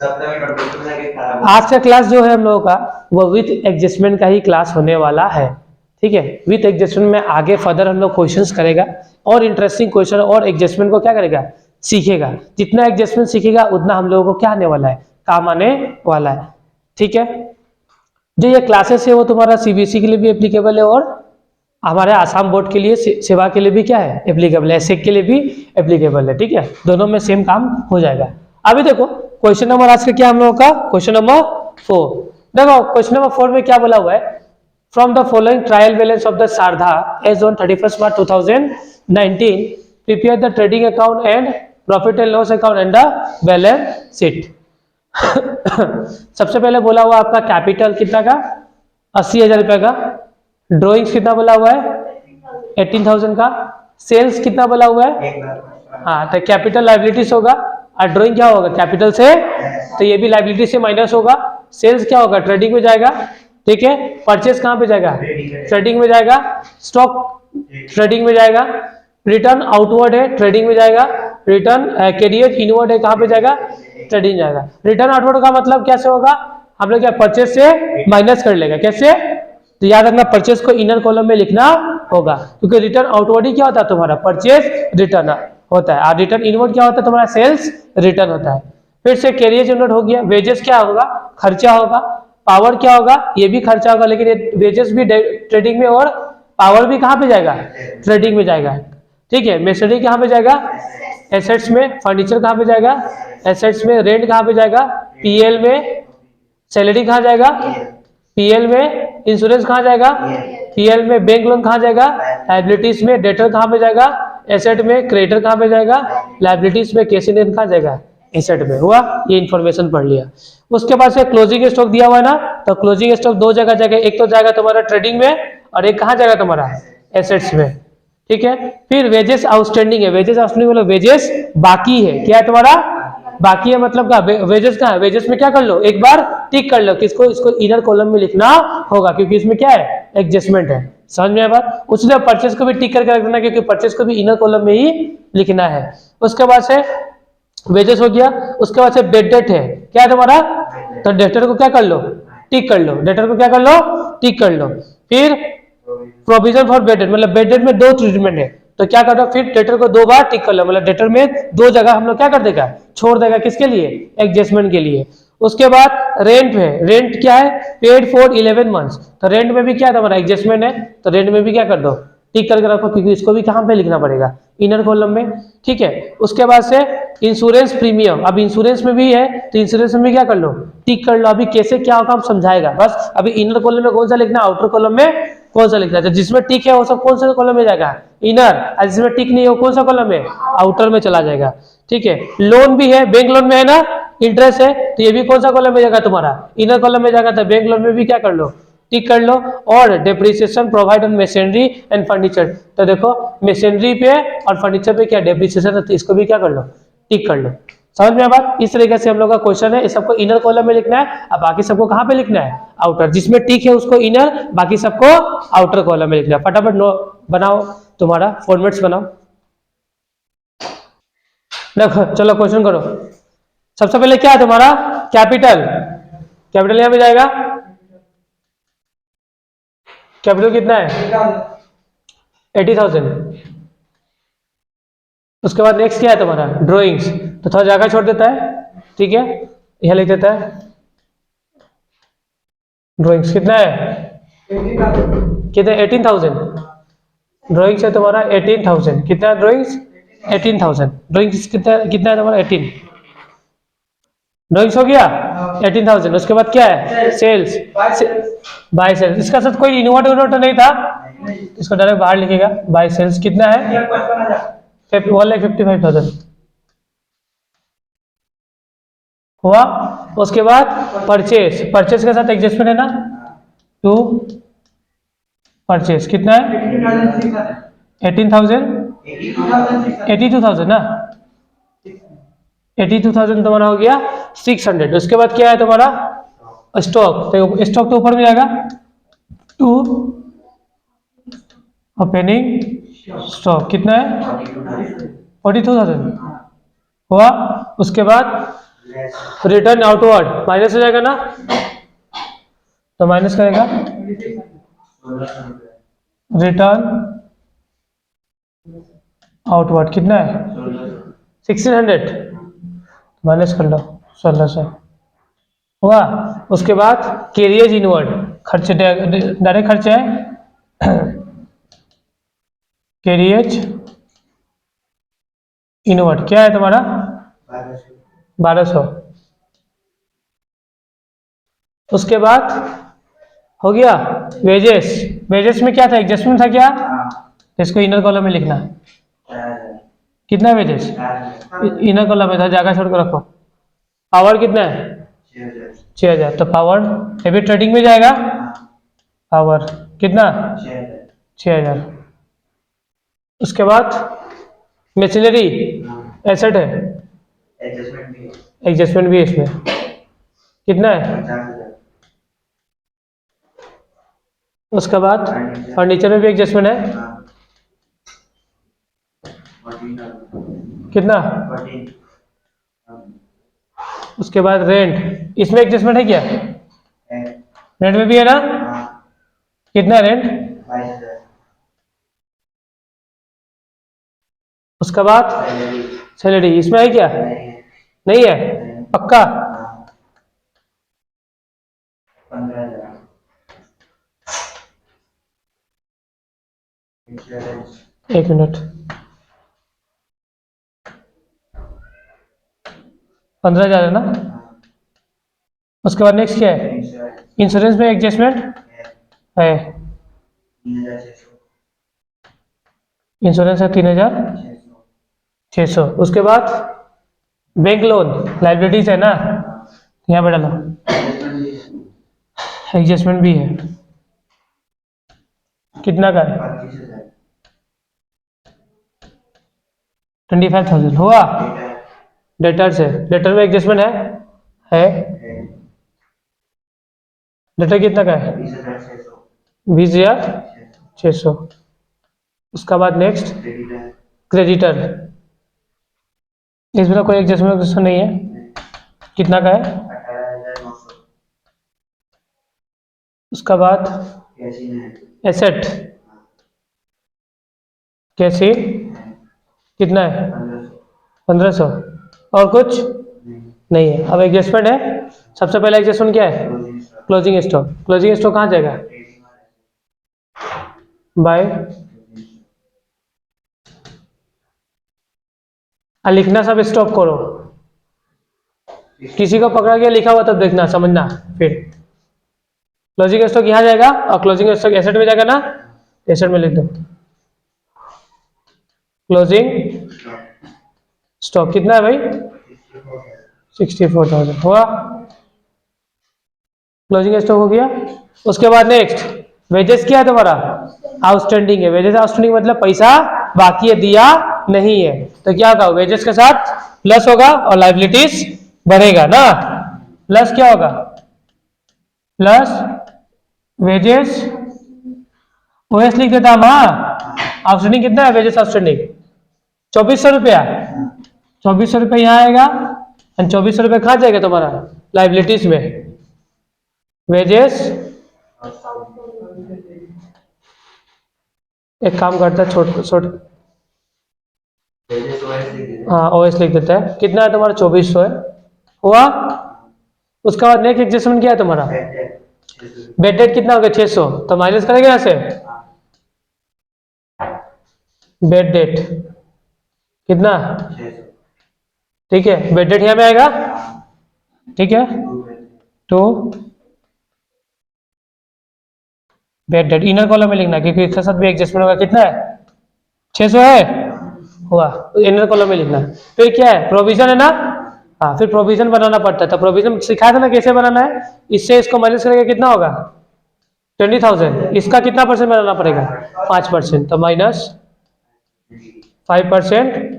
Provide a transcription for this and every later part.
आज का क्लास जो है हम लोगों का वो विथ एडजस्टमेंट का ही क्लास होने वाला है। ठीक है, विथ एडजस्टमेंट में आगे फर्दर हम लोग क्वेश्चंस करेगा और इंटरेस्टिंग क्वेश्चन और एडजस्टमेंट को क्या करेगा, सीखेगा। जितना एडजस्टमेंट सीखेगा उतना हम लोगों को क्या आने वाला है, काम आने वाला है। ठीक है, जो ये क्लासेस है वो तुम्हारा सीबीएसई के लिए भी एप्लीकेबल है और हमारे आसाम बोर्ड के लिए सेवा के लिए भी क्या है, एप्लीकेबल है, एसएक के लिए भी एप्लीकेबल है। ठीक है, दोनों में सेम काम हो जाएगा। अभी देखो क्वेश्चन नंबर आज का क्या हम लोगों का, क्वेश्चन नंबर 4। देखो क्वेश्चन नंबर 4 में क्या बोला हुआ है, from the following trial balance of the Sharda as on 31 March 2019 prepare the trading account and profit and loss account and the balance sheet. सबसे पहले बोला हुआ आपका कैपिटल कितना का, 80,000 रुपए का। ड्रॉइंग्स कितना बोला हुआ है, 18,000 का। सेल्स कितना बोला हुआ है, हाँ तो कैपिटल लाइबिलिटीज होगा और ड्रॉइंग क्या होगा, कैपिटल से, तो ये भी लाइबिलिटी से माइनस होगा। सेल्स क्या होगा, ट्रेडिंग में जाएगा। ठीक है, परचेज कहाँ पे जाएगा, ट्रेडिंग में जाएगा। स्टॉक ट्रेडिंग में जाएगा। रिटर्न आउटवर्ड है, ट्रेडिंग में जाएगा। रिटर्न कैरियर इनवर्ड है, कहाँ पे जाएगा, ट्रेडिंग जाएगा। रिटर्न आउटवर्ड का मतलब कैसे होगा, हम लोग क्या परचेज से माइनस कर लेगा, कैसे, तो याद रखना परचेज को इनर कॉलम में लिखना होगा, क्योंकि रिटर्न आउटवर्ड ही क्या होता है तुम्हारा, परचेज रिटर्न होता है, और रिटर्न इनवर्ड क्या होता है तुम्हारा, सेल्स रिटर्न होता है। फिर से कैरियर जनरेट हो गया। वेजेस क्या होगा, खर्चा होगा। पावर क्या होगा, ये भी खर्चा होगा, लेकिन ये वेजेस भी ट्रेडिंग में और पावर भी कहाँ पे जाएगा, ट्रेडिंग में जाएगा। ठीक है, मेसनरी कहाँ पे जाएगा, एसेट्स में। फर्नीचर कहाँ पे जाएगा, एसेट्स में। रेंट कहाँ पे जाएगा, पीएल में। सैलरी कहाँ जाएगा, पीएल में। इंश्योरेंस कहाँ जाएगा, पीएल में। बैंक लोन कहाँ जाएगा, लायबिलिटीज में। डेटर कहाँ पे जाएगा, एसेट में। क्रेडिटर कहाँ पे जाएगा, लायबिलिटीज में। कैश इन हैंड कहाँ जाएगा, एसेट में। हुआ, ये इंफॉर्मेशन पढ़ लिया। उसके बाद से क्लोजिंग स्टॉक दिया हुआ है ना, तो क्लोजिंग स्टॉक दो जगह जाएगा, एक तो जाएगा तुम्हारा ट्रेडिंग में और एक कहाँ जाएगा तुम्हारा, एसेट्स में। ठीक है, फिर वेजेस आउटस्टैंडिंग है। वेजेस आउटस्टैंडिंग मतलब वेजेस बाकी है, क्या है तुम्हारा, बाकी है, मतलब क्या, वेजेस कहाँ है, वेजेस में क्या कर लो, एक बार टिक कर लो। किसको, इसको इनर कॉलम में लिखना होगा, क्योंकि इसमें क्या है, एडजस्टमेंट है। समझ में आया बात। उसने परचेज को भी टिक करके रख देना, क्योंकि परचेज को भी इनर कॉलम में ही लिखना है। उसके बाद से वेजेस हो गया। उसके बाद से बेड डेट है, क्या है तुम्हारा, तो डेटर को क्या कर लो, टिक कर लो। डेटर को क्या कर लो, टिक कर लो। फिर प्रोविजन फॉर बेड डेट, मतलब बेड डेट में दो ट्रीटमेंट है, तो क्या कर दो, फिर डेटर को दो बार टिक कर लो, मतलब डेटर में दो जगह हम लोग क्या कर देगा, छोड़ देगा, किसके लिए, एडजस्टमेंट के लिए। उसके बाद रेंट है। रेंट क्या है, पेड फॉर 11 मंथ्स, तो रेंट में भी क्या था हमारा, एडजस्टमेंट है, तो रेंट में भी क्या कर दो, टिक करके रखो, क्योंकि इसको भी कहां पे लिखना पड़ेगा, इनर कॉलम में। ठीक है, उसके बाद से इंश्योरेंस प्रीमियम, अब इंश्योरेंस में भी है, तो इंश्योरेंस में भी क्या कर लो, टिक कर लो। अभी कैसे क्या होगा हम समझाएगा, बस अभी इनर कॉलम में कौन सा लिखना, आउटर कॉलम में कौन सा लिखना है। जिसमें टिक है वो सब कौन सा कॉलम में जाएगा, इनर, और जिसमें टिक नहीं है वो कौन सा कॉलम में, आउटर में चला जाएगा। ठीक है, लोन भी है, बैंक लोन में है ना, इंटरेस्ट है, तो ये भी कौन सा कॉलम में जाएगा तुम्हारा, इनर कॉलम में जाएगा। तो बैंक लोन में भी क्या कर लो, टिक कर लो। और depreciation provide on machinery and furniture, तो देखो मशीनरी पे और फर्नीचर पे क्या डेप्रिसिएशन है, तो इसको भी क्या कर लो, टिक कर लो। समझ में बात। इस तरीके से हम लोग का क्वेश्चन है, इस सबको इनर कॉलम में लिखना है, अब बाकी सबको कहां पे लिखना है, आउटर। जिसमें टिक है उसको इनर, बाकी सबको आउटर कॉलम में लिखना है। फटाफट नो बनाओ, तुम्हारा फॉर्मेट्स बनाओ। देखो चलो क्वेश्चन करो। सबसे पहले क्या है तुम्हारा, कैपिटल। कैपिटल यहां पे जाएगा, कैपिटल कितना है, 80,000। उसके बाद नेक्स्ट क्या है तुम्हारा, ड्रॉइंग्स, तो थोड़ा जगह छोड़ देता है। ठीक है, यह लिख देता है। ड्रॉइंग्स कितना है, कितना, 18,000। ड्रॉइंग्स है तुम्हारा 18,000। कितना ड्रॉइंग्स, 18,000। ड्रॉइंग्स कितना कितना है तुम्हारा, 18। ड्रॉइंग्स हो गया 18,000। उसके बाद क्या है, सेल्स, बाय सेल्स। इसका साथ कोई इन्वर्टर नहीं था, इसको डायरेक्ट बाहर लिखेगा। बाय सेल्स कितना है, 1,55,000 हुआ। उसके बाद परचेस, परचेस के साथ एडजस्टमेंट है ना, टू परचेस कितना है, 18,000, 82,000 ना, 82,000 तुम्हारा हो गया 600। उसके बाद क्या है तुम्हारा, स्टॉक, तो स्टॉक तो ऊपर में जाएगा, टू ओपनिंग स्टॉक कितना है, 42,000 हुआ। उसके बाद रिटर्न आउटवर्ड माइनस हो जाएगा ना, तो माइनस करेगा रिटर्न आउटवर्ड कितना है 1600, माइनस कर लो 1600 हुआ। उसके बाद कैरियज इनवर्ड खर्चे डायरेक्ट खर्चे है कैरियज इनवर्ड क्या है तुम्हारा 1200। उसके बाद हो गया वेजेस, वेजेस में क्या था एडजस्टमेंट था क्या, इसको इनर कॉलम में लिखना कितना वेजेस इनर कॉलम में था, जगह छोड़ कर रखो। पावर कितना है 6000, तो पावर हेवी ट्रेडिंग में जाएगा, पावर कितना 6000। उसके बाद मशीनरी एसेट है, एडजस्टमेंट भी है इसमें कितना है। उसके बाद फर्नीचर में भी एडजस्टमेंट है कितना। उसके बाद रेंट, इसमें एडजस्टमेंट है क्या, रेंट में भी है ना, कितना रेंट। उसके बाद सैलरी, इसमें है क्या, नहीं है पक्का 15,000। एक मिनट 15,000 है ना। उसके बाद नेक्स्ट क्या है, इंश्योरेंस में एडजस्टमेंट है, इंश्योरेंस है 3600। उसके बाद बैंक लोन लाइबिलिटीज है ना, यहाँ पे डालो एडजस्टमेंट भी है कितना का है 25,000 हुआ। डेटर से, डेटर में एडजस्टमेंट है डेटर कितना का है 20,600। उसका बाद नेक्स्ट क्रेडिटर, इसमें कोई एडजस्टमेंट नहीं है, कितना का है 18,900। उसका बाद एसेट कैसी कितना है 1500 और कुछ नहीं है। अब एडजस्टमेंट है, सबसे पहले एडजस्टमेंट क्या है क्लोजिंग स्टॉक, क्लोजिंग स्टॉक कहाँ जाएगा बाय, लिखना सब स्टॉप करो, किसी को पकड़ा गया लिखा हुआ तब देखना समझना। फिर क्लोजिंग स्टॉक यहाँ जाएगा और क्लोजिंग स्टॉक एसेट में जाएगा ना, एसेट में लिख दो क्लोजिंग स्टॉक कितना है भाई 64,000 हुआ, क्लोजिंग स्टॉक हो गया। उसके बाद नेक्स्ट वेजेस क्या है तुम्हारा आउटस्टैंडिंग है, वेजेस आउटस्टैंडिंग मतलब पैसा बाकी है दिया नहीं है, तो क्या होगा वेजेस के साथ प्लस होगा और लाइबिलिटीज बढ़ेगा ना, प्लस क्या होगा प्लस वेजेस ओएस लिख देता हम। हाँ आउटस्टैंडिंग कितना है वेजेस आउटस्टैंडिंग 2400 रुपया, 2400 रुपया यहाँ आएगा और 2400 रुपया कहाँ जाएगा तुम्हारा लाइबिलिटीज में, वेजेस एक काम करता है छोट हाँ ओएस लिख देता है, कितना है तुम्हारा 2400 है हुआ। उसके बाद नेक्स्ट एडजस्टमेंट क्या है तुम्हारा बेड डेट कितना हो गया 600, तो माइनस करेंगे यहाँ से बेड डेट कितना ठीक है, बेड डेट यहाँ में आएगा ठीक है, तो बेड डेट इनर कॉलम में लिखना क्योंकि इसके साथ भी एडजस्टमेंट होगा, कितना है 600 है हुआ, इनर कॉलम में लिखना। फिर क्या है प्रोविजन है ना, हाँ फिर प्रोविजन बनाना पड़ता है, तो प्रोविजन सिखाया था ना कैसे बनाना है, इससे इसको माइनस करेंगे कितना होगा 20,000, इसका कितना परसेंट बनाना पड़ेगा 5%, तो माइनस 5%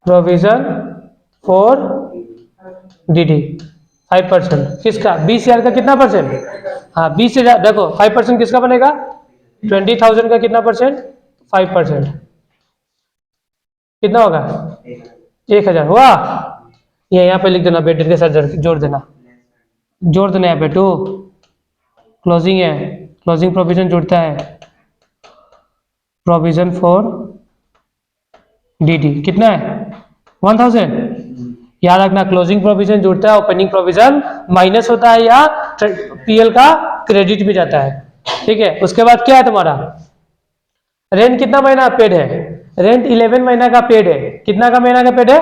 प्रोविजन फॉर डीडी 5% किसका 20,000 का कितना परसेंट, हाँ 20,000 देखो 5% किसका बनेगा 20,000 का कितना परसेंट 5% कितना होगा 1000 हुआ। ये यहाँ पे लिख देना, बेटे के साथ जोड़ देना, यहाँ पे 2 क्लोजिंग है, क्लोजिंग प्रोविजन जुड़ता है, प्रोविजन फॉर डीडी कितना है 1000। याद रखना क्लोजिंग प्रोविजन जुड़ता है, ओपनिंग प्रोविजन माइनस होता है या पीएल का क्रेडिट में जाता है, ठीक है। उसके बाद क्या है तुम्हारा, रेंट कितना महीना पेड है, रेंट 11 महीना का पेड है, कितना का महीना का पेड है,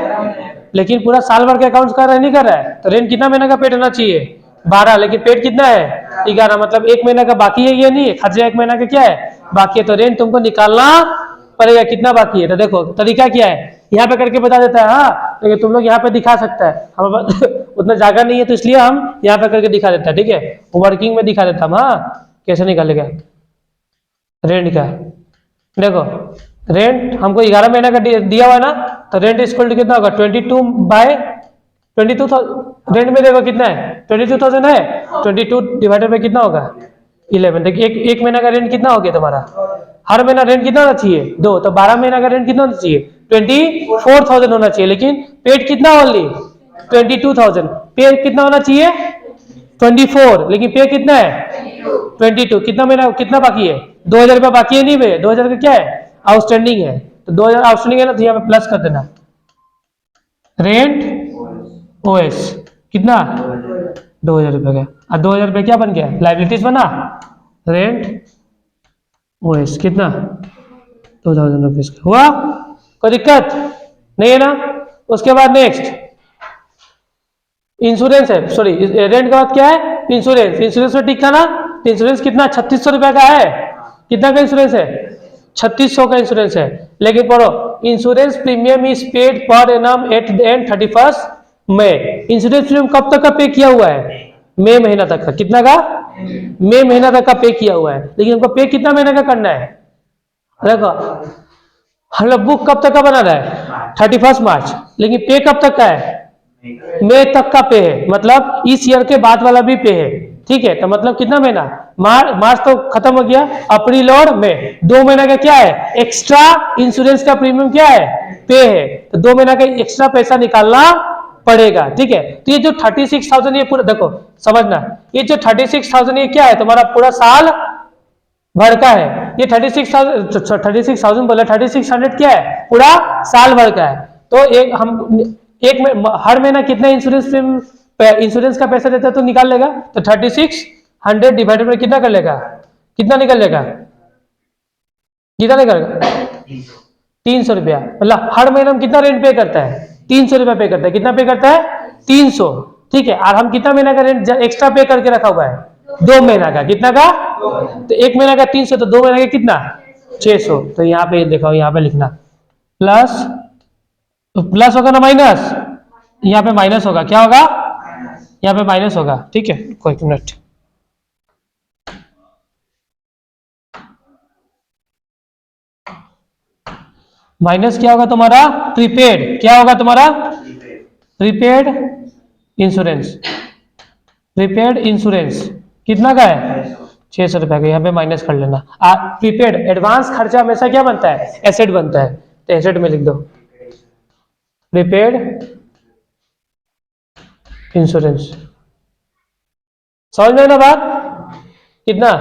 लेकिन पूरा साल भर के अकाउंट कर रहा है नहीं कर रहा है, तो रेंट कितना महीना का पेड होना चाहिए 12, लेकिन पेड कितना है 11, मतलब 1 महीना का बाकी है, ये नहीं है खर्चा 1 महीना का क्या है बाकी है, तो रेंट तुमको निकालना पड़ेगा कितना बाकी है। तो देखो तरीका क्या है, यहाँ पे करके बता देता है, हाँ लेकिन तुम लोग यहाँ पे दिखा सकता है, हमारे पास उतना जगह नहीं है तो इसलिए हम यहाँ पे करके दिखा देता है, ठीक है, वर्किंग में दिखा देता हम, हाँ कैसे निकालेगा रेंट का। देखो रेंट हमको 11 महीना का दिया हुआ है ना, तो रेंट इक्वल टू कितना होगा 22 रेंट में देखो कितना है 22,000 है, 22 डिवाइडेड बाय कितना होगा 11। देखिए एक महीना का रेंट कितना हो गया तुम्हारा, हर महीना रेंट कितना होना चाहिए 2, तो 12 महीना का रेंट कितना होना चाहिए 24,000 होना चाहिए, लेकिन पेड कितना ओनली 22,000, पे कितना होना चाहिए 24, लेकिन पे कितना है 22, कितना महीना कितना बाकी है 2,000 रुपया बाकी है, नहीं भैया 2,000 का क्या है आउटस्टैंडिंग है, तो 2,000 आउटस्टैंडिंग है ना, तो यहाँ पे प्लस कर देना, रेंट ओएस कितना 2,000 रुपये का, और 2,000 रुपये क्या बन गया लाइबिलिटीज बना, रेंट ओएस कितना 2,000 रुपीज का हुआ, कोई दिक्कत नहीं है ना। उसके बाद नेक्स्ट इंश्योरेंस है, सॉरी रेंट के बाद क्या है इंश्योरेंस, इंश्योरेंस में ठीक था ना, इंश्योरेंस कितना 3600 रुपया का है, कितना का इंश्योरेंस है 3600 का इंश्योरेंस है, लेकिन पढ़ो insurance premium is paid per annum at the end 31 May, insurance premium कब तक का पे किया हुआ है मई महीना तक का, कितना का मई महीना तक का पे किया हुआ है, लेकिन हमको पे कितना महीना का करना है, देखो हम लोग बुक कब तक का बना रहा है 31 मार्च, लेकिन पे कब तक का है मई तक का पे है, मतलब इस ईयर के बाद वाला भी पे है, ठीक है, तो मतलब कितना महीना मार्च तो खत्म हो गया, अप्रैल और मई 2 महीना का क्या है एक्स्ट्रा इंश्योरेंस का प्रीमियम क्या है पे है, तो 2 महीना का एक्स्ट्रा पैसा निकालना पड़ेगा, ठीक है। तो ये जो 36,000 ये पूरा देखो समझना, ये जो 36,000 ये क्या है तुम्हारा पूरा साल भर का है, ये 36,000 बोला 3600 क्या है पूरा साल भर का है, तो हर महीना कितना इंश्योरेंस का पैसा देता है तो निकाल लेगा, तो 3600 डिवाइडेड बाय कितना कर लेगा, कितना निकल लेगा, कितना निकलेगा 300 रुपया, मतलब हर महीना हम कितना रेंट पे करता है 300 रुपया पे करता है, कितना पे करता है 300, ठीक है, और हम कितना महीना का रेंट एक्स्ट्रा पे करके रखा हुआ है 2 महीना का, कितना का, तो 1 महीना का 300, तो 2 महीना का कितना 600, तो यहाँ पे देखो यहाँ पे लिखना प्लस, तो प्लस होगा ना माइनस, यहाँ पे माइनस होगा, क्या होगा यहाँ पे माइनस होगा, ठीक है, कोई मिनट, माइनस क्या होगा तुम्हारा प्रीपेड, क्या होगा तुम्हारा प्रीपेड इंश्योरेंस, प्रीपेड इंश्योरेंस कितना का है 600 रुपया का, यहाँ पे माइनस कर लेना, प्रीपेड एडवांस खर्चा हमेशा क्या बनता है एसेट बनता है, तो एसेट में लिख दो प्रीपेड इंश्योरेंस, समझ में ना बात, कितना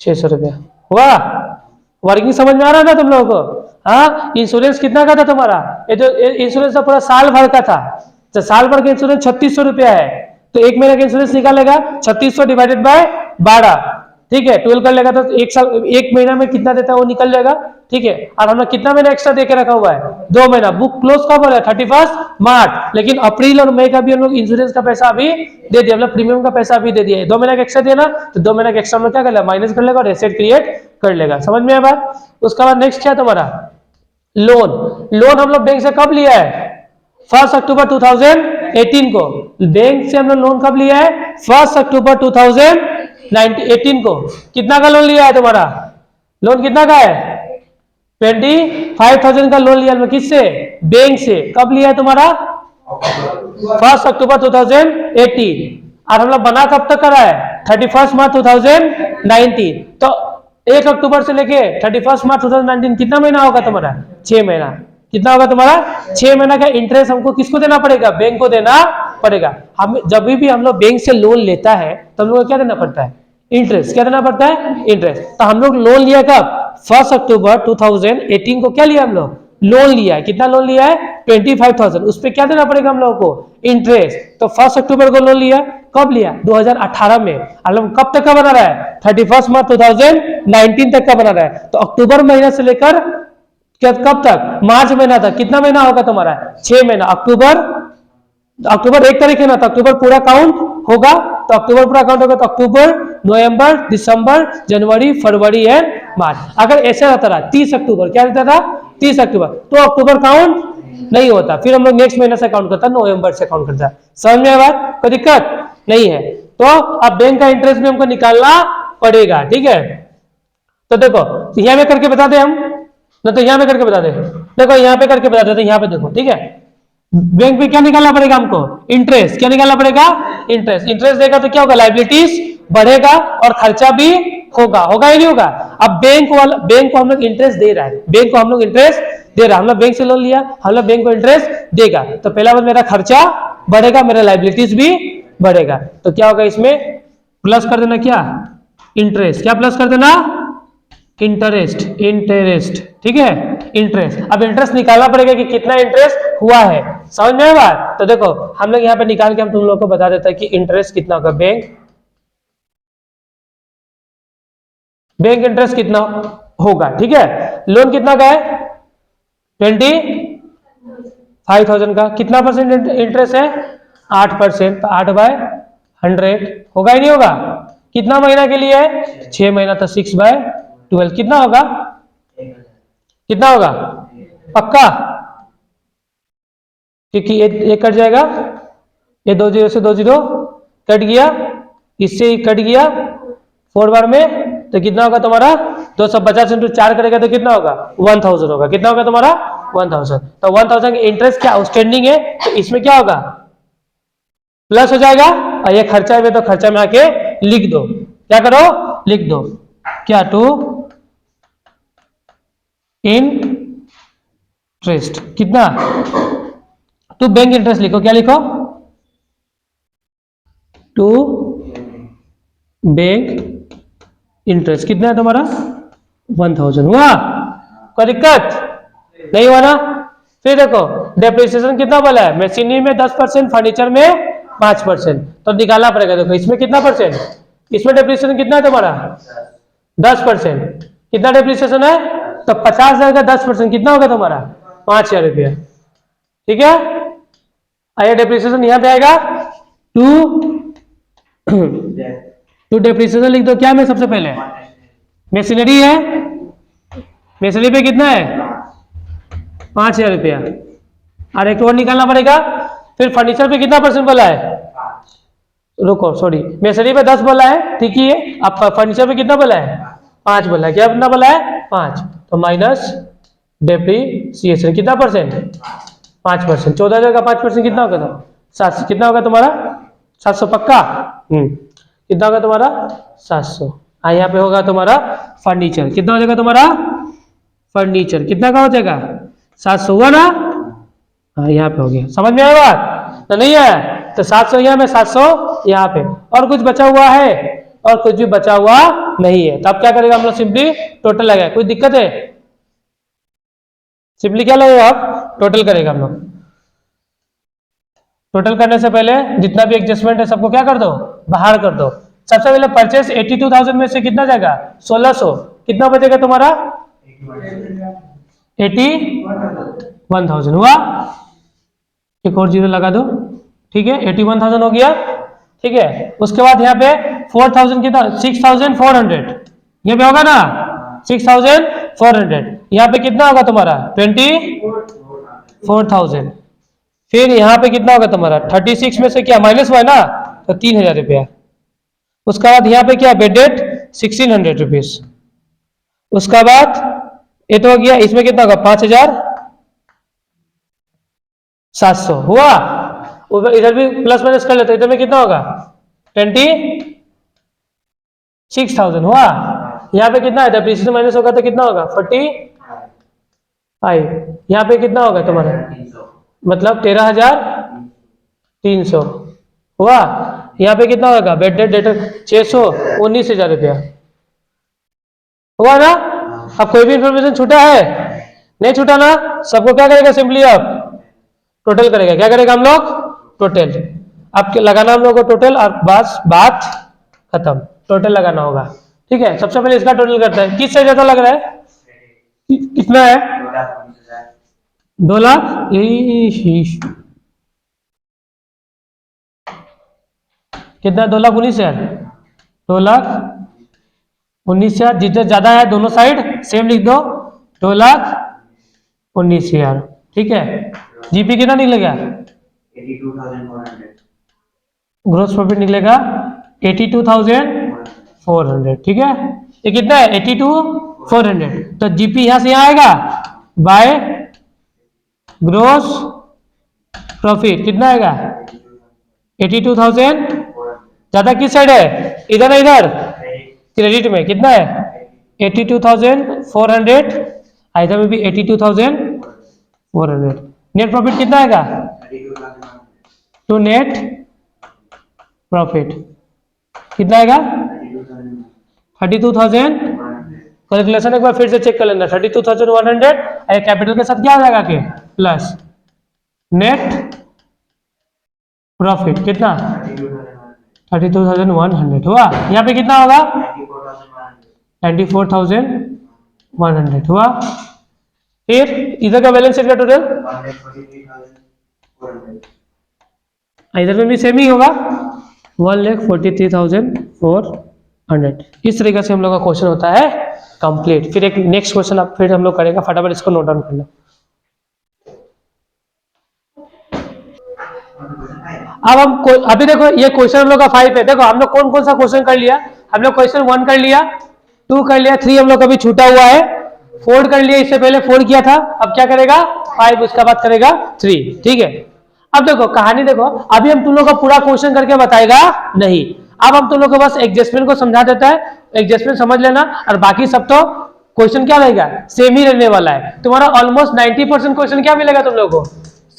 600 रुपया हुआ, वर्किंग समझ में आ रहा है ना तुम लोगों को, हाँ इंश्योरेंस कितना का था तुम्हारा, ये जो इंश्योरेंस तो पूरा साल भर का था, तो साल भर का इंश्योरेंस 3600 रुपया है, तो 1 महीने का इंश्योरेंस निकालेगा 3600 डिवाइडेड बाय 12, ठीक है 12 कर लेगा, तो 1 महीना में कितना देता है वो निकल जाएगा, ठीक है, और हमने कितना महीना एक्स्ट्रा देके रखा हुआ है 2 महीना, बुक क्लोज कब हो रहा है 31 मार्च, लेकिन अप्रैल और मई का भी हम लोग इंश्योरेंस का पैसा अभी दे दिया, मतलब प्रीमियम का पैसा अभी दे दिया, 2 महीना का एक्स्ट्रा देना, तो 2 महीना का एक्स्ट्रा में क्या कर लेगा माइनस कर लेगा और एसेट क्रिएट कर लेगा, समझ में आया बात। उसके बाद नेक्स्ट क्या तुम्हारा लोन हम लोग बैंक से कब लिया है 1 अक्टूबर 2018 को, बैंक से हमने लोन कब लिया है 1 अक्टूबर 2018 को, कितना का लोन लिया है तुम्हारा, लोन कितना का है 25,000 का लोन लिया किससे बैंक से, कब लिया है तुम्हारा 1 अक्टूबर 2018, और हम लोग बना कब तक करा है 31 मार्च 2019, तो 1 अक्टूबर से लेके 31 मार्च 2019 कितना महीना होगा तुम्हारा 6 महीना, कितना होगा तुम्हारा 6 महीना का इंटरेस्ट हमको किसको देना पड़ेगा, बैंक को देना पड़ेगा। हम जब भी हम लोग बैंक से लोन लेता है तो हम लोग को क्या देना पड़ता है, इंटरेस्ट। क्या देना पड़ता है, इंटरेस्ट। तो हम लोग लोन लिया कब, 1 अक्टूबर 2018 को क्या लिया हम लोग, लोन लिया है। कितना लोन लिया है, 25,000। उस पर क्या देना पड़ेगा हम लोगों को, इंटरेस्ट। तो 1 अक्टूबर को लोन लिया, कब लिया, 2018 में। मतलब कब तक का बना रहा है, 31 मार्च 2019 तक का बना रहा है। तो अक्टूबर महीना से लेकर कब तक, मार्च महीना तक। कितना महीना होगा तुम्हारा, 6 महीना। अक्टूबर 1 तारीख है ना, तो अक्टूबर पूरा काउंट होगा। तो अक्टूबर पूरा काउंट होगा, तो अक्टूबर, नवंबर, दिसंबर, जनवरी, फरवरी एंड मार्च। अगर ऐसा रहता रहा 30 अक्टूबर, क्या रहता था, 30 अक्टूबर, तो अक्टूबर काउंट नहीं होता। फिर हम लोग नेक्स्ट महीने से काउंट करता, नवंबर से काउंट करता। समझ में आया बात, कोई दिक्कत नहीं है। तो अब बैंक का इंटरेस्ट भी हमको निकालना पड़ेगा, ठीक है। तो देखो यहां में करके बता दे हम, ना तो यहां पे करके बता दे। देखो यहां पे करके बता देते, यहां पे देखो, ठीक है। बैंक पे क्या निकालना पड़ेगा हमको, इंटरेस्ट। क्या निकालना पड़ेगा, इंटरेस्ट। इंटरेस्ट देगा तो क्या होगा, लाइबिलिटीज बढ़ेगा और खर्चा भी होगा, होगा ही नहीं होगा। अब बैंक को हम लोग इंटरेस्ट दे रहा है, बैंक को हम लोग इंटरेस्ट दे रहा है। हम लोग बैंक से लोन लिया, हम लोग बैंक को इंटरेस्ट देगा। तो पहला बात, मेरा खर्चा बढ़ेगा, मेरा लाइबिलिटीज भी बढ़ेगा। तो क्या होगा, इसमें प्लस कर देना, क्या, इंटरेस्ट। क्या प्लस कर देना, इंटरेस्ट, ठीक है, इंटरेस्ट। अब इंटरेस्ट निकालना पड़ेगा कि कितना इंटरेस्ट हुआ है। समझ में आया बात। तो देखो हम लोग यहाँ पे निकाल के हम तुम लोग को बता देता है कि इंटरेस्ट कितना होगा, बैंक इंटरेस्ट कितना होगा, ठीक है। लोन कितना का है, 25,000 का। कितना परसेंट इंटरेस्ट है, 8%। तो 8/100 होगा ही नहीं होगा। कितना महीना के लिए है, 6 महीना। तो 6/12 कितना होगा, कितना होगा, पक्का, क्योंकि ये कट जाएगा, ये 2 0 से 2 0 कट गया, इससे ही कट गया 4 बार में। तो कितना होगा तुम्हारा, 250 इंटू 4 करेगा तो कितना होगा, 1000 होगा। कितना होगा तुम्हारा, 1000। तो 1000 इंटरेस्ट क्या आउटस्टैंडिंग है, तो इसमें क्या होगा, प्लस हो जाएगा। और ये खर्चा है तो खर्चा में आके लिख दो, क्या करो, लिख दो, क्या, टू इंटरेस्ट। कितना, टू बैंक इंटरेस्ट लिखो, क्या लिखो, टू बैंक इंटरेस्ट। कितना है तुम्हारा, 1000 हुआ। कोई दिक्कत नहीं हुआ ना। फिर देखो डेप्रिसिएशन कितना बोला है, मशीनरी में 10%, फर्नीचर में 5%। तो निकालना पड़ेगा। देखो इसमें कितना परसेंट, इसमें डेप्रिसिएशन कितना है तुम्हारा, 10%। कितना डेप्रिसिएशन है, तो 50,000 का 10% कितना होगा तुम्हारा, 5,000 रुपया, ठीक है। आइए डेप्रिसिएशन यहां पे आएगा, टू डेप्रिसिएशन लिख दो। क्या में सबसे पहले मशीनरी है, मशीनरी पे कितना है, 5,000 रुपया। और एक और निकालना पड़ेगा। फिर फर्नीचर पे कितना परसेंट बोला है, रुको सॉरी, मशीनरी पे 10 बोला है, ठीक ही है। अब फर्नीचर पे कितना बोला है, 5 बोला है। क्या कितना बोला है, 5। तो माइनस डेप्रिसिएशन कितना परसेंट, 5%। 14,000 का 5% कितना होगा, तो 700। कितना होगा तुम्हारा, 700 पक्का। कितना होगा तुम्हारा, 700। हाँ यहाँ पे होगा तुम्हारा फर्नीचर। कितना हो जाएगा तुम्हारा, फर्नीचर कितना का हो जाएगा, 700 हुआ ना। हाँ यहाँ पे हो गया, समझ में आया बात, तो नहीं है। तो 700 यहाँ में, 700 यहाँ पे, और कुछ बचा हुआ है, और कुछ भी बचा हुआ नहीं है। तो अब क्या करेगा हम लोग, सिंपली टोटल लगाए। कोई दिक्कत है, सिंपली क्या लगेगा, आप टोटल करेगा हम लोग। टोटल करने से पहले जितना भी एडजस्टमेंट है सबको क्या कर दो, बाहर कर दो। सबसे पहले परचेस 82,000 में से कितना जाएगा, 1,600। कितना बचेगा तुम्हारा, 81,000 हुआ। एक और जीरो लगा दो, ठीक है। 81,000 हो गया, ठीक है। उसके बाद यहाँ पे 4,000 कितना, 6,400 यहाँ पे होगा ना, 6,400। यहाँ पे कितना होगा तुम्हारा, 24,000। फिर यहाँ पे कितना होगा तुम्हारा, 36 में से क्या माइनस हुआ है ना, तो 3,000 रुपया। उसके बाद यहाँ पे क्या, बेड डेट 1,600 रुपीज। उसका बाद ये तो हो गया, इसमें कितना होगा, 5,700 हुआ। इधर भी प्लस माइनस कर लेते, इधर में कितना होगा, 26,000 हुआ। यहाँ पे कितना है, डेप्रिसिएशन माइनस होगा तो कितना होगा, 40। 5, यहाँ पे कितना होगा तुम्हारा, 300 मतलब 13,300 हुआ। यहाँ पे कितना होगा, बेड डेटर 600, 19,000 रुपया हुआ ना। अब कोई भी इंफॉर्मेशन छूटा है, नहीं छूटा ना। सबको क्या करेगा, सिंपली अब टोटल करेगा। क्या करेगा हम लोग, टोटल। अब लगाना हम लोग को टोटल, और बस बात खत्म, टोटल लगाना होगा। ठीक है, सबसे पहले इसका टोटल करता है। किससे ज्यादा लग रहा है, कितना है, 2 लाख। कितना, 2,19,000, 2,19,000। जितना ज्यादा है दोनों साइड सेम लिख दो, 2,19,000। ठीक है, जीपी कितना निकलेगा, 82,400। ग्रोस प्रॉफिट निकलेगा 82,400। ठीक है, ये कितना है, 82,400। तो जीपी यहां से यहां आएगा, बाय ग्रोस प्रॉफिट कितना आएगा, 82,000। ज्यादा किस साइड है, इधर ना इधर, क्रेडिट में कितना है, 82,400। इधर में भी 82,400। नेट प्रॉफिट कितना आएगा, टू नेट प्रॉफिट कितना आएगा, 32,000। कैलकुलेशन एक बार फिर से चेक कर लेना, 32,100। कैपिटल के साथ क्या हो जाएगा, के प्लस नेट प्रॉफिट कितना, 32,100 हुआ। यहाँ पे कितना होगा, 94,100 हुआ। फिर इधर का बैलेंस शीट का टोटल, इधर में भी सेम ही होगा, 1,43,400। इस तरीके से हम लोग का क्वेश्चन होता है कंप्लीट। फिर एक नेक्स्ट क्वेश्चन अब फिर हम लोग करेंगे, फटाफट इसको नोट डाउन कर लो। अब हम अभी देखो ये क्वेश्चन हम लोग का 5 है। देखो हम लोग कौन कौन सा क्वेश्चन कर लिया, हम लोग क्वेश्चन 1 कर लिया, 2 कर लिया, 3 हम लोग अभी छूटा हुआ है, 4 कर लिया, इससे पहले 4 किया था। अब क्या करेगा, 5, उसका बाद करेगा 3। ठीक है, अब देखो कहानी देखो, अभी हम तुम लोग का पूरा क्वेश्चन करके बताएगा नहीं। अब हम तुम लोग को बस एडजस्टमेंट को समझा देता है, एडजस्टमेंट समझ लेना, और बाकी सब तो क्वेश्चन क्या रहेगा, सेम ही रहने वाला है। तुम्हारा ऑलमोस्ट 90% क्वेश्चन क्या मिलेगा तुम लोग को,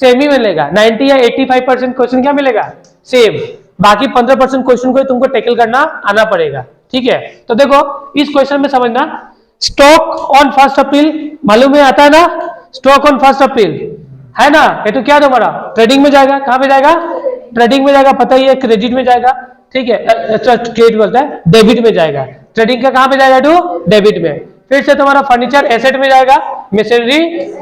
सेम ही मिलेगा। 90 या 85% क्वेश्चन क्या मिलेगा, सेम। बाकी 15% क्वेश्चन को तुमको टैकल करना आना पड़ेगा। ठीक है, तो देखो इस क्वेश्चन में समझना, स्टॉक ऑन फर्स्ट अपील मालूम है, आता है ना, स्टॉक ऑन फर्स्ट अपील है ना। ये तो क्या तुम्हारा ट्रेडिंग में जाएगा, कहां पे जाएगा, ट्रेडिंग में जाएगा, पता ही है, क्रेडिट में जाएगा। ठीक है, अच्छा क्रेडिट बोलता है, डेबिट में जाएगा। ट्रेडिंग का कहां पे जाएगा, टू डेबिट में। फिर से तुम्हारा फर्नीचर एसेट में जाएगा, मशीनरी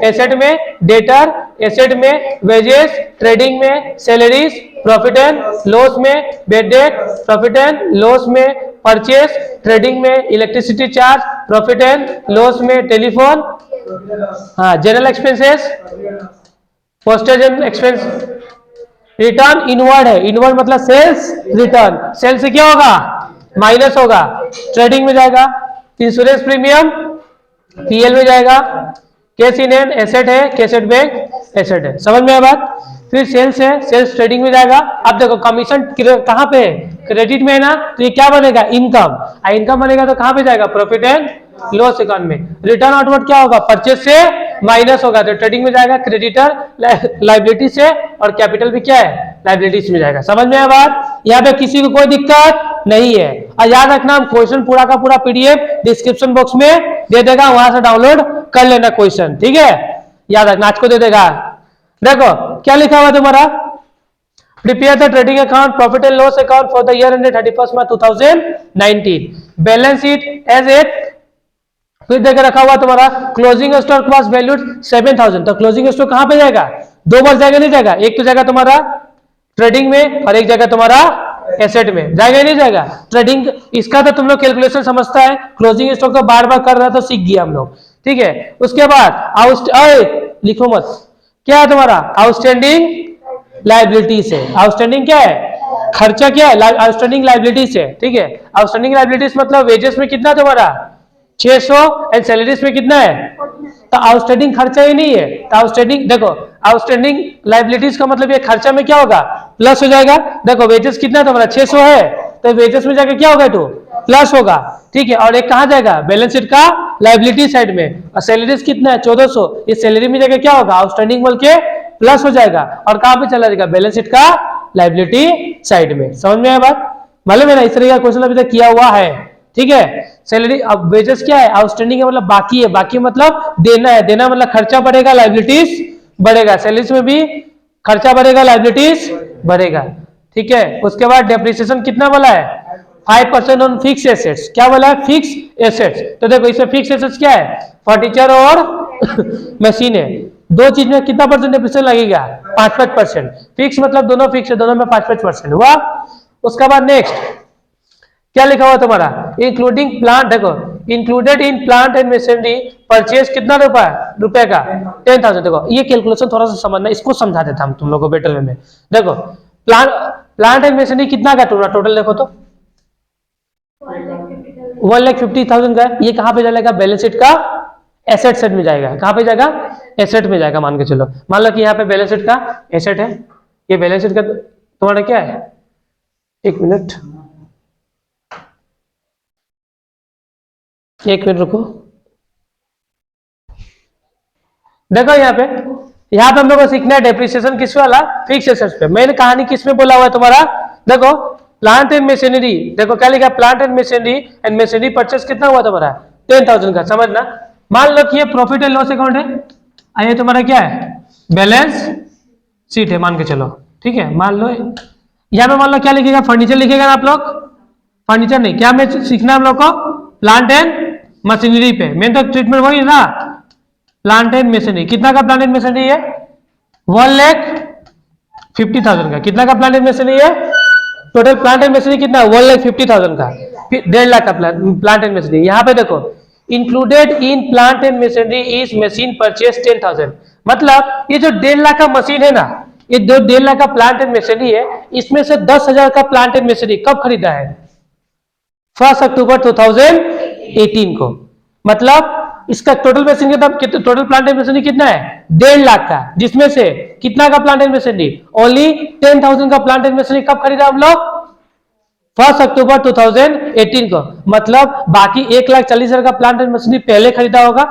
एसेट में, डेटर एसेट में, वेजेस ट्रेडिंग में, सैलरीज प्रॉफिट एंड लॉस में, bed date profit and loss में, परचेस ट्रेडिंग में, electricity charge profit and loss में, टेलीफोन, हाँ general expenses, postage and expense. Return inward है, इनवर्ड मतलब सेल्स रिटर्न, सेल से क्या होगा, माइनस होगा, ट्रेडिंग में जाएगा। इंश्योरेंस प्रीमियम पीएल में जाएगा। कैश इन हैंड एसेट है, कैश बैंक एसेट है, समझ में आया बात। फिर सेल्स है, सेल्स ट्रेडिंग में जाएगा। अब देखो कमीशन कहां पे है, क्रेडिट में है ना, तो ये क्या बनेगा, इनकम। इनकम बनेगा तो कहां पे जाएगा, प्रॉफिट एंड लॉस अकाउंट में। रिटर्न आउटवर्ड क्या होगा, परचेज से माइनस होगा, तो ट्रेडिंग में जाएगा। क्रेडिटर लाइबिलिटी से, और कैपिटल भी क्या है, लाइबिलिटीज में जाएगा। समझ में आया बात, यहाँ पे किसी को कोई दिक्कत नहीं है। और याद रखना, हम क्वेश्चन पूरा का पूरा पीडीएफ डिस्क्रिप्शन बॉक्स में दे देगा, वहां से डाउनलोड कर लेना क्वेश्चन। ठीक है, याद रखना, आज को दे देगा। देखो क्या लिखा हुआ तुम्हारा, prepare the trading account profit and loss account for the year ended 31 March 2019, balance sheet as at. फिर देकर रखा हुआ तुम्हारा क्लोजिंग स्टॉक वाज वैल्यूड 7,000, तो क्लोजिंग स्टॉक कहां पे जाएगा, 2 बार जाएगा नहीं जाएगा, एक तो जाएगा तुम्हारा ट्रेडिंग में और एक जगह तुम्हारा एसेट में, जाएगा ही नहीं जाएगा। ट्रेडिंग इसका तो तुम लोग कैलकुलेशन समझता है, क्लोजिंग स्टॉक तो बार बार कर रहा, तो सीख गया हम लोग। ठीक है, उसके बाद लिखो मत, क्या है तुम्हारा आउटस्टैंडिंग लाइबिलिटीज है। आउटस्टैंडिंग क्या है, खर्चा क्या है, आउटस्टैंडिंग लाइबिलिटीज है। ठीक है, आउटस्टैंडिंग लाइबिलिटीज मतलब वेजेस में कितना तुम्हारा 600 एंड सैलरीज में कितना है, तो आउटस्टैंडिंग खर्चा ही नहीं है। तो आउटस्टैंडिंग देखो, आउटस्टैंडिंग लाइबिलिटीज का मतलब ये खर्चा में क्या होगा, प्लस हो जाएगा। देखो वेजेस कितना तुम्हारा 600 है, तो वेजेस में जाकर क्या होगा, तो प्लस होगा। ठीक है, और एक कहां जाएगा, बैलेंस शीट का लाइबिलिटी साइड में, और सैलरीज कितना है 1400, ये सैलरी में जगह क्या होगा आउटस्टैंडिंग बोल के प्लस हो जाएगा और कहां पे चला जाएगा बैलेंस शीट का लाइबिलिटी साइड में। समझ में आया बात? मालूम है ना, इस तरह का क्वेश्चन अभी तक किया हुआ है। ठीक है, सैलरी अब वेजेस क्या है आउटस्टैंडिंग है, मतलब बाकी है, बाकी मतलब देना है, देना मतलब खर्चा बढ़ेगा लाइबिलिटीज बढ़ेगा, सैलरीज में भी खर्चा बढ़ेगा लाइबिलिटीज बढ़ेगा। ठीक है, उसके बाद डेप्रिसिएशन कितना बोला है 5% ऑन फिक्स एसेट्स, क्या बोला है फिक्स एसेट्स। तो देखो इसमें फिक्स एसेट्स क्या है फर्नीचर और मशीन है, दो चीज में कितना परसेंट डेप्रिसिएशन लगेगा 5-5%, फिक्स मतलब दोनों फिक्स है, दोनों में 5-5% हुआ। उसके बाद नेक्स्ट क्या लिखा हुआ तुम्हारा इंक्लूडिंग प्लांट, देखो included in plant and machinery purchase कितना रुपए का 10,000। देखो ये कैलकुलेशन थोड़ा सा समझना, इसको समझा देता हम तुम लोगों को बेटर वे में। देखो प्लांट एंड मशीनरी कितना का टोटल देखो तो 1,50,000 का है। ये कहां पे जाएगा बैलेंस शीट का एसेट सेट में जाएगा, कहां पे जाएगा एसेट में जाएगा। मान के चलो, मान लो कि यहाँ पे बैलेंस शीट का एसेट है, ये बैलेंस शीट का तुम्हारा क्या है, एक मिनट रुको। देखो यहाँ पे हम लोग को सीखना है डेप्रिसिएशन किस वाला फिक्स एसेट्स पे। मैंने कहानी किस में बोला हुआ है तुम्हारा, देखो प्लांट एंड मशीनरी, देखो क्या लिखा प्लांट एंड मशीनरी परचेस कितना हुआ तुम्हारा 10,000 का। समझना, मान लो कि ये प्रॉफिट एंड लॉस अकाउंट है, ये तुम्हारा क्या है बैलेंस शीट है मान के चलो। ठीक है, मान लो यहाँ पे मान लो क्या लिखेगा फर्नीचर लिखेगा ना आप लोग, फर्नीचर नहीं, क्या में सीखना हम लोग को प्लांट एंड मशीनरी पे, मेन तो ट्रीटमेंट वही है ना प्लांट एंड मशीनरी। कितना का प्लांट एंड मशीनरी है 1,50,000 का। कितना का प्लांट एंड मशीनरी है टोटल प्लांट एंड मशीनरी कितना 1,50,000 का, फिर 1.5 लाख का प्लांट एंड मशीनरी। यहाँ पे देखो included in plant and machinery is machine purchase 10,000, मतलब ये जो 1.5 लाख का मशीन है ना, ये जो 1.5 लाख का प्लांट एंड मशीनरी है, इसमें से 10,000 का प्लांट एंड मशीनरी कब खरीदा है 1 अक्टूबर 2018 को। मतलब इसका टोटल मशीन का दाम कितना, टोटल प्लांट एंड मशीनरी कितना है 1.5 लाख का, जिसमें से कितना का प्लांट एंड मशीनरी ओनली 10,000 का प्लांट एंड मशीनरी कब खरीदा हम लोग 1 अक्टूबर 2018 को। मतलब बाकी 1,40,000 का प्लांट एंड मशीनरी पहले खरीदा होगा,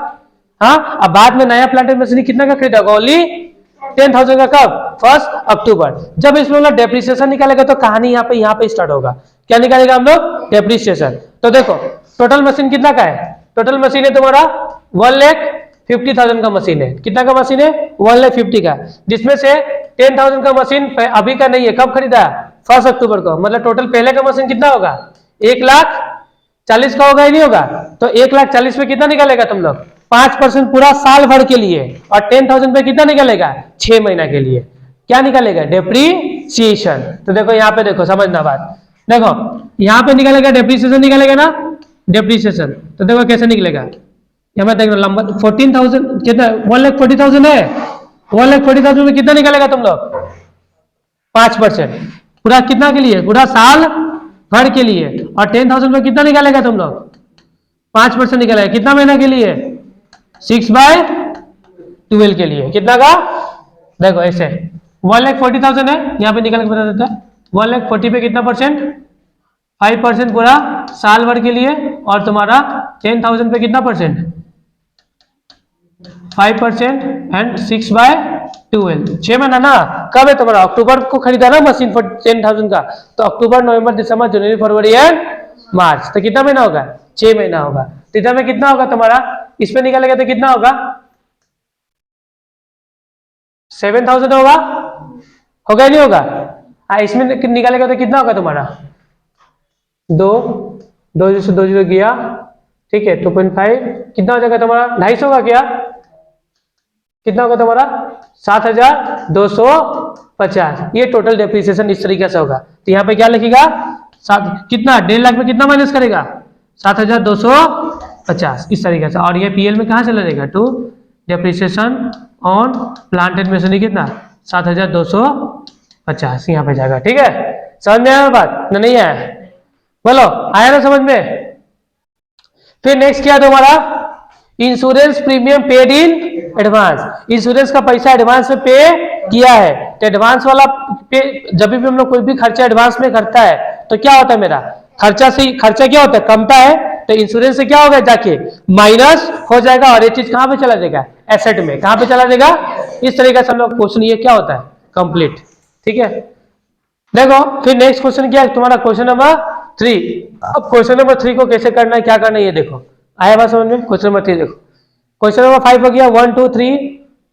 हाँ, अब बाद में नया प्लांट एंड मशीनरी कितना का खरीदा होगा ओनली 10,000 का कब 1 अक्टूबर। जब इसमें हम लोग डेप्रिसिएशन निकालेगा तो कहानी यहाँ पे स्टार्ट होगा। क्या निकालेगा हम लोग डेप्रिसिएशन। तो देखो टोटल मशीन कितना का है, टोटल मशीन है तुम्हारा 1,50,000 का मशीन है। कितना का मशीन है 1,50,000 का, जिसमें से 10,000 का मशीन अभी का नहीं है, कब खरीदा 1 अक्टूबर को। मतलब टोटल पहले का मशीन कितना होगा 1,40,000 का होगा ही नहीं होगा, तो 1,40,000 पे कितना निकालेगा तुम लोग 5% पूरा साल भर के लिए, और 10,000 पे कितना निकालेगा 6 महीना के लिए। क्या निकालेगा डेप्रीसिएशन। तो देखो यहाँ पे देखो समझना बात, देखो यहाँ पे निकालेगा डेप्रीसिएशन निकालेगा ना डेप्रीसिएशन। तो देखो कैसे निकलेगा, यहाँ देख लंबा 14,000 कितना 1,40,000 है, 1,40,000 में कितना निकालेगा तुम लोग 5% पूरा कितना के लिए पूरा साल भर के लिए, और 10,000 में कितना निकालेगा तुम लोग 5% निकालेगा कितना महीना के लिए 6/12 के लिए। कितना का देखो ऐसे 1,40,000 है, यहाँ पे निकाल के बता देता है 1,40,000 पे कितना परसेंट 5% पूरा साल भर के लिए, और तुम्हारा 10,000 पे कितना परसेंट 5% एंड 6/12 6 महीना ना। कब है तुम्हारा अक्टूबर को खरीदा ना मशीन फॉर 10,000 का, तो अक्टूबर नवंबर दिसंबर जनवरी फरवरी एंड मार्च, तो कितना महीना होगा 6 महीना होगा। तो इधर में कितना होगा तुम्हारा, इसमें निकालेगा तो कितना होगा 7,000 होगा नहीं होगा। इसमें निकालेगा तो कितना होगा तुम्हारा 2 से 2 0 गया, ठीक है 2.5 कितना हो जाएगा तुम्हारा 250 होगा क्या, कितना होगा तुम्हारा 7,250। ये टोटल डेप्रिसिएशन इस तरीके से होगा। तो यहाँ पे क्या लिखेगा कितना 1.5 लाख में कितना माइनस करेगा 7,250 इस तरीके से। और ये पीएल में कहाँ चला जाएगा to depreciation on plant and machinery कितना 7,250 यहाँ पे जाएगा। ठीक है, समझ में आया बात ना नहीं आया, बोलो आया ना समझ में। फिर नेक्स्ट क्या तुम्हारा insurance premium paid in advance, insurance का पैसा एडवांस में पे किया है। तो एडवांस वाला पे जब भी हम लोग कोई भी खर्चा एडवांस में करता है तो क्या होता है मेरा खर्चा क्या होता है कमता है, तो तो इंश्योरेंस से क्या होगा, जाके माइनस हो जाएगा और ये चीज कहां पे चला जाएगा, एसेट में। कहां पे चला जाएगा, इस तरीके से हम लोग क्वेश्चन ये क्या होता है, कंप्लीट। ठीक है, देखो फिर नेक्स्ट क्वेश्चन क्या है तुम्हारा, क्वेश्चन नंबर 3। अब क्वेश्चन नंबर 3 को कैसे करना है, क्या करना है, ये देखो। आया बात समझ में? क्वेश्चन नंबर 3 देखो। क्वेश्चन नंबर 5 हो गया, 1 2 3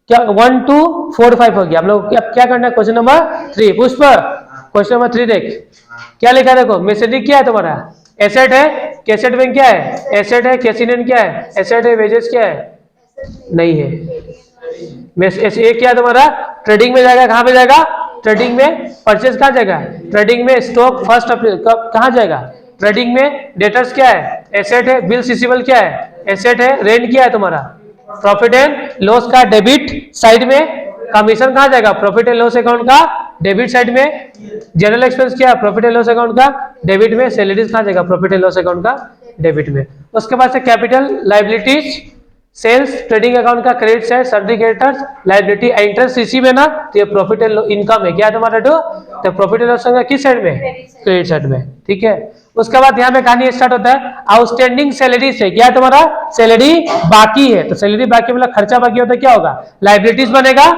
क्या 1 2 4 5 हो गया। हम लोग अब क्या करना है, क्वेश्चन नंबर 3। पुष्प क्वेश्चन नंबर 3 देख क्या लिखा है, देखो मशीनरी क्या है तुम्हारा, एसेट है। कैसेट बैंक क्या है, एसेट है। कैसिनेंट क्या है, एसेट है। वेजेस क्या है, नहीं है। ये क्या है तुम्हारा, ट्रेडिंग में जाएगा। कहां पे जाएगा, ट्रेडिंग में। परचेज कहां जाएगा, ट्रेडिंग में। स्टॉक फर्स्ट अप्रैल कहां जाएगा, ट्रेडिंग में। डेटर्स क्या है, एसेट है। बिल्स रिसीवेबल क्या है, एसेट है। रेंट क्या है तुम्हारा, प्रॉफिट एंड लॉस का डेबिट साइड में। कमीशन कहां जाएगा, प्रॉफिट एंड लॉस अकाउंट का डेबिट साइड में। जनरल एक्सपेंस क्या है, प्रॉफिट एंड लॉस अकाउंट का डेबिट में। सैलरीज कहां जाएगा, प्रॉफिट एंड लॉस अकाउंट का डेबिट में। उसके बाद से capital liabilities, sales trading account का credit side, sundry creditors, liability interest इसी में ना, तो ये प्रॉफिट एंड इनकम है। क्या है तुम्हारा, तो प्रॉफिट एंड लॉस अकाउंट किस साइड में, क्रेडिट साइड में। ठीक है, उसके बाद यहाँ पे कहानी स्टार्ट होता है, आउटस्टैंडिंग सैलरी से। क्या है तुम्हारा, सैलरी बाकी है। तो सैलरी बाकी मतलब खर्चा बाकी होता है, क्या होगा, लायबिलिटीज बनेगा।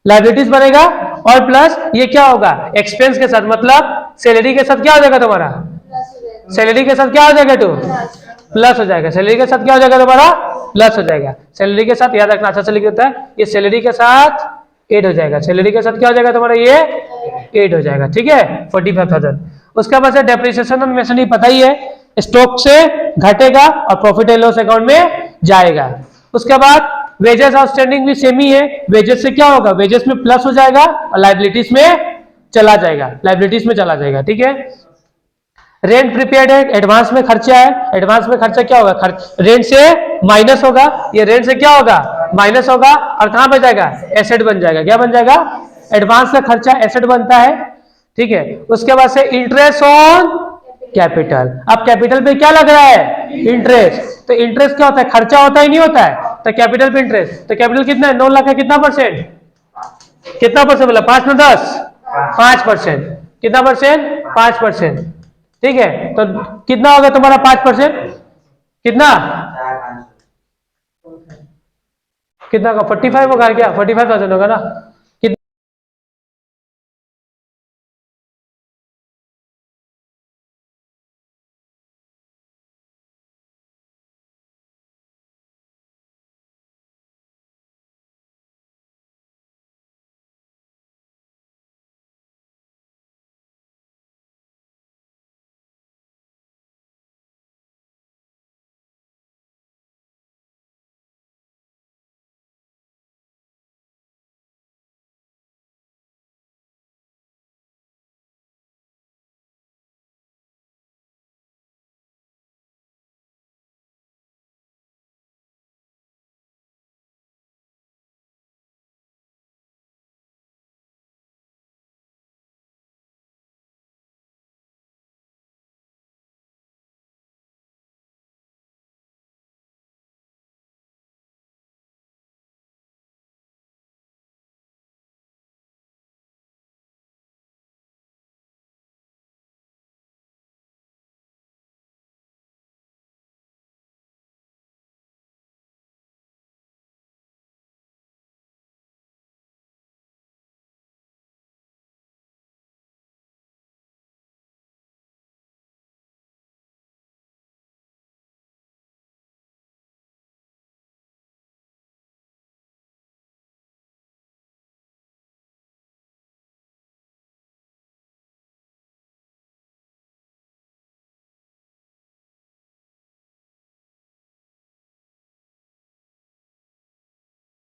लायबिलिटीज बनेगा और प्लस ये क्या होगा, एक्सपेंस के साथ। मतलब सैलरी के साथ क्या हो जाएगा तुम्हारा, सैलरी के साथ क्या हो जाएगा, प्लस हो जाएगा। सैलरी के साथ क्या हो जाएगा तुम्हारा, प्लस हो जाएगा। सैलरी के साथ याद रखना, अच्छा से लिख देता है, ये सैलरी के साथ 8 हो जाएगा। सैलरी के साथ क्या हो जाएगा तुम्हारा, ये 8 हो जाएगा। ठीक है, 45,000। उसके बाद से डेप्रिसिएशन और मशीनरी पता ही है, स्टॉक से घटेगा और प्रॉफिट एंड लॉस अकाउंट में जाएगा। उसके बाद वेजेस आउटस्टैंडिंग भी सेम ही है। वेजेस से क्या होगा, वेजेस में प्लस हो जाएगा और लायबिलिटीज में चला जाएगा, लायबिलिटीज में चला जाएगा। ठीक है, रेंट प्रीपेड है, एडवांस में खर्चा है। एडवांस में खर्चा क्या होगा, रेंट से माइनस होगा। ये रेंट से क्या होगा, माइनस होगा और कहां बन जाएगा, एसेट बन जाएगा। क्या बन जाएगा, एडवांस का खर्चा एसेट बनता है। ठीक है, उसके बाद से इंटरेस्ट ऑन कैपिटल। अब कैपिटल पे क्या लग रहा है, इंटरेस्ट। तो इंटरेस्ट क्या होता है, खर्चा होता ही नहीं होता है, तो कैपिटल पे इंटरेस्ट। तो कैपिटल कितना है, 9 लाख का कितना परसेंट, कितना परसेंट बोला, 5 में 10, 5%। कितना परसेंट, 5%। ठीक है, तो कितना होगा तुम्हारा 5%, कितना कितना का 45 होगा क्या, 45,000 होगा ना।